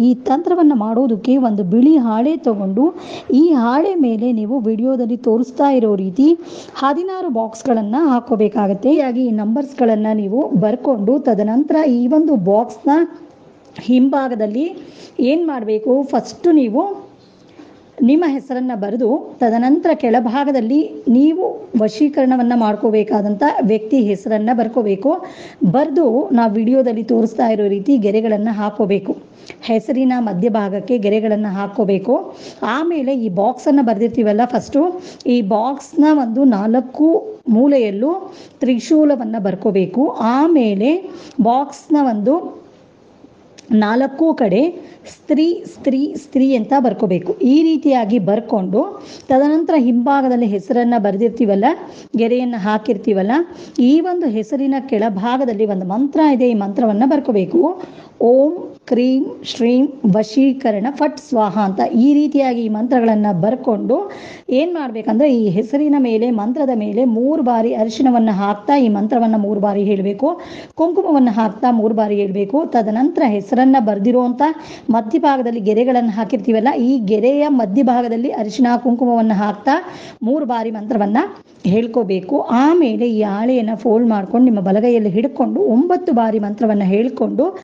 ಈ ತಂತ್ರವನ್ನು ಮಾಡೋದಕ್ಕೆ ಒಂದು ಬಿಳಿ ಹಾಳೆ ತಗೊಂಡು ಈ ಹಾಳೆ ಮೇಲೆ ನೀವು ವಿಡಿಯೋದಲ್ಲಿ ತೋರಿಸ್ತಾ ಇರೋ ರೀತಿ 16 ಬಾಕ್ಸ್ಗಳನ್ನು ಹಾಕೋಬೇಕಾಗತ್ತೆ. ಹೀಗಾಗಿ ಈ ನಂಬರ್ಸ್ಗಳನ್ನು ನೀವು ಬರ್ಕೊಂಡು ತದನಂತರ ಈ ಒಂದು ಬಾಕ್ಸ್ನ ಹಿಂಭಾಗದಲ್ಲಿ ಏನು ಮಾಡಬೇಕು, ಫಸ್ಟು ನೀವು ನಿಮ್ಮ ಹೆಸರನ್ನು ಬರೆದು ತದನಂತರ ಕೆಳಭಾಗದಲ್ಲಿ ನೀವು ವಶೀಕರಣವನ್ನು ಮಾಡ್ಕೋಬೇಕಾದಂಥ ವ್ಯಕ್ತಿ ಹೆಸರನ್ನು ಬರ್ಕೋಬೇಕು. ಬರೆದು ನಾವು ವಿಡಿಯೋದಲ್ಲಿ ತೋರಿಸ್ತಾ ಇರೋ ರೀತಿ ಗೆರೆಗಳನ್ನು ಹಾಕೋಬೇಕು. ಹೆಸರಿನ ಮಧ್ಯಭಾಗಕ್ಕೆ ಗೆರೆಗಳನ್ನು ಹಾಕ್ಕೋಬೇಕು. ಆಮೇಲೆ ಈ ಬಾಕ್ಸನ್ನು ಬರೆದಿರ್ತೀವಲ್ಲ, ಫಸ್ಟು ಈ ಬಾಕ್ಸ್ನ ಒಂದು 4 ಮೂಲೆಯಲ್ಲೂ ತ್ರಿಶೂಲವನ್ನು ಬರ್ಕೋಬೇಕು. ಆಮೇಲೆ ಬಾಕ್ಸ್ನ ಒಂದು 4 ಕಡೆ ಸ್ತ್ರೀ ಸ್ತ್ರೀ ಸ್ತ್ರೀ ಅಂತ ಬರ್ಕೋಬೇಕು. ಈ ರೀತಿಯಾಗಿ ಬರ್ಕೊಂಡು ತದನಂತರ ಹಿಂಭಾಗದಲ್ಲಿ ಹೆಸರನ್ನು ಬರೆದಿರ್ತೀವಲ್ಲ, ಗೆರೆಯನ್ನು ಹಾಕಿರ್ತೀವಲ್ಲ, ಈ ಒಂದು ಹೆಸರಿನ ಕೆಳಭಾಗದಲ್ಲಿ ಒಂದು ಮಂತ್ರ ಇದೆ. ಈ ಮಂತ್ರವನ್ನು ಬರ್ಕೋಬೇಕು. ಓಂ ಕ್ರೀಂ ಶ್ರೀಂ ವಶೀಕರಣ ಫಟ್ ಸ್ವಾಹ ಅಂತ ಈ ರೀತಿಯಾಗಿ ಈ ಮಂತ್ರಗಳನ್ನು ಬರ್ಕೊಂಡು ಏನು ಮಾಡಬೇಕಂದ್ರೆ, ಈ ಹೆಸರಿನ ಮೇಲೆ ಮಂತ್ರದ ಮೇಲೆ 3 ಬಾರಿ ಅರಿಶಿಣವನ್ನು ಹಾಕ್ತಾ ಈ ಮಂತ್ರವನ್ನು 3 ಬಾರಿ ಹೇಳಬೇಕು. ಕುಂಕುಮವನ್ನು ಹಾಕ್ತಾ 3 ಬಾರಿ ಹೇಳಬೇಕು. ತದನಂತರ ಹೆಸರನ್ನು ಬರೆದಿರುವಂಥ ಮಧ್ಯಭಾಗದಲ್ಲಿ ಗೆರೆಗಳನ್ನು ಹಾಕಿರ್ತೀವಲ್ಲ, ಈ ಗೆರೆಯ ಮಧ್ಯಭಾಗದಲ್ಲಿ ಅರಿಶಿಣ ಕುಂಕುಮವನ್ನು ಹಾಕ್ತಾ 3 ಬಾರಿ ಮಂತ್ರವನ್ನು ಹೇಳ್ಕೋಬೇಕು. ಆಮೇಲೆ ಈ ಹಾಳೆಯನ್ನು ಫೋಲ್ಡ್ ಮಾಡ್ಕೊಂಡು ನಿಮ್ಮ ಬಲಗೈಯಲ್ಲಿ ಹಿಡ್ಕೊಂಡು 9 ಬಾರಿ ಮಂತ್ರವನ್ನು ಹೇಳ್ಕೊಂಡು